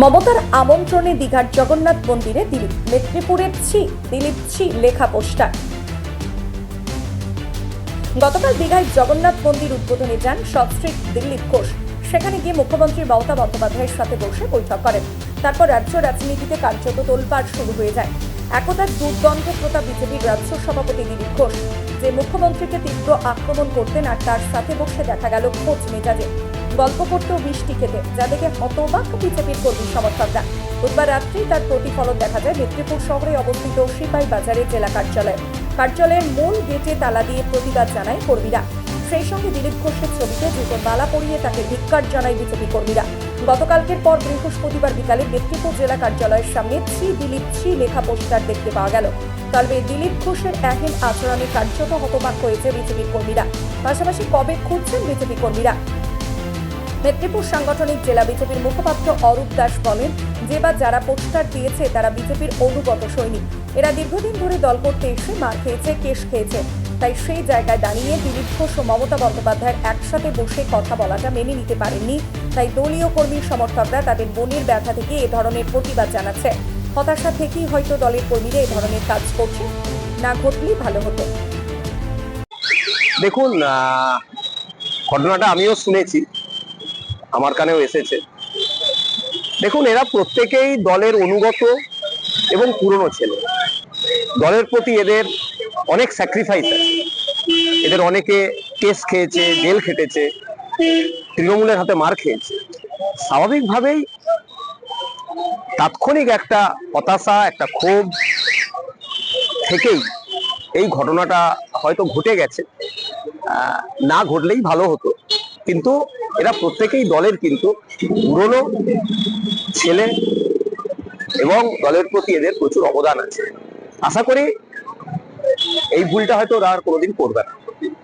মমতার আমন্ত্রণে দীঘার জগন্নাথ মন্দিরে দিলীপ, মেদিনীপুরের দিলীপ লেখা পোস্টার। গতকাল দীঘায় জগন্নাথ মন্দির উদ্বোধনে যান সস্ত্রীক দিলীপ ঘোষ। সেখানে গিয়ে মুখ্যমন্ত্রী মমতা বন্দ্যোপাধ্যায়ের সাথে বসে বৈঠক করেন। তারপর রাজ্য রাজনীতিতে কার্যত তোলপাড় শুরু হয়ে যায়। একদা দুর্গন্ধপ্রতা বিজেপির রাজ্য সভাপতি দিলীপ ঘোষ যে মুখ্যমন্ত্রীকে তীব্র আক্রমণ করতেন, আর তার সাথে বসে দেখা গেল খোঁজ মেজাজে গল্প করতেও মিষ্টি খেতে, যা দেখে হতবাক বিজেপির কর্মী সমর্থকরা। বুধবার রাত্রেই তার প্রতিফলন দেখা যায় মেদিনীপুর শহরে অবস্থিত সিপাহী বাজারে জেলা কার্যালয়ের মূল গেটে তালা দিয়ে প্রতিবাদ জানায় কর্মীরা। সেই সঙ্গে দিলীপ ঘোষের ছবিতে জুতোর মালা পরিয়ে তাকে ধিক্কার জানায় বিজেপি কর্মীরা। গতকালকের পর বৃহস্পতিবার বিকালে মেদিনীপুর জেলা কার্যালয়ের সামনে দিলীপ লেখা পোস্টার দেখতে পাওয়া গেল। তবে দিলীপ ঘোষের এহেন আচরণে কার্যত হতবাক হয়েছে বিজেপি কর্মীরা। পাশাপাশি কবে খুঁজছেন বিজেপি কর্মীরা। মেদিনীপুর সাংগঠনিক জেলা বিজেপির মুখপাত্র অরূপ দাস বলেন, যে বা যারা পোস্টার দিয়েছে তারা বিজেপির অনুগত সৈনিক। এরা দীর্ঘদিন ধরে দল করতে এসে মার খেয়েছে, কেশ খেয়েছে। তাই সেই জায়গায় দাঁড়িয়ে দিলীপ ঘোষ ও মমতা বন্দ্যোপাধ্যায়ের একসাথে বসে কথা বলাটা মেনে নিতে পারেননি। তাই দলীয় কর্মী সমর্থকরা তাদের মনের ব্যথা থেকে এ ধরনের প্রতিবাদ জানাচ্ছে। হতাশা থেকেই হয়তো দলের কর্মীরা এ ধরনের কাজ করছে, না ঘটলেই ভালো হতো। দেখুন, ঘটনাটা আমিও শুনেছি, আমার কানেও এসেছে। দেখুন, এরা প্রত্যেকেই দলের অনুগত এবং পুরনো ছেলে। দলের প্রতি এদের অনেক স্যাক্রিফাইস আছে। এদের অনেকে কেস খেয়েছে, জেল খেটেছে, তৃণমূলের হাতে মার খেয়েছে। স্বাভাবিকভাবেই তাৎক্ষণিক একটা হতাশা, একটা ক্ষোভ থেকেই এই ঘটনাটা হয়তো ঘটে গেছে। না ঘটলেই ভালো হতো, কিন্তু এরা প্রত্যেকেই দলের কিন্তু পুরনো ছেলে এবং দলের প্রতি এদের প্রচুর অবদান আছে। আশা করি এই ভুলটা হয়তো ওরা আর কোনোদিন করবে না।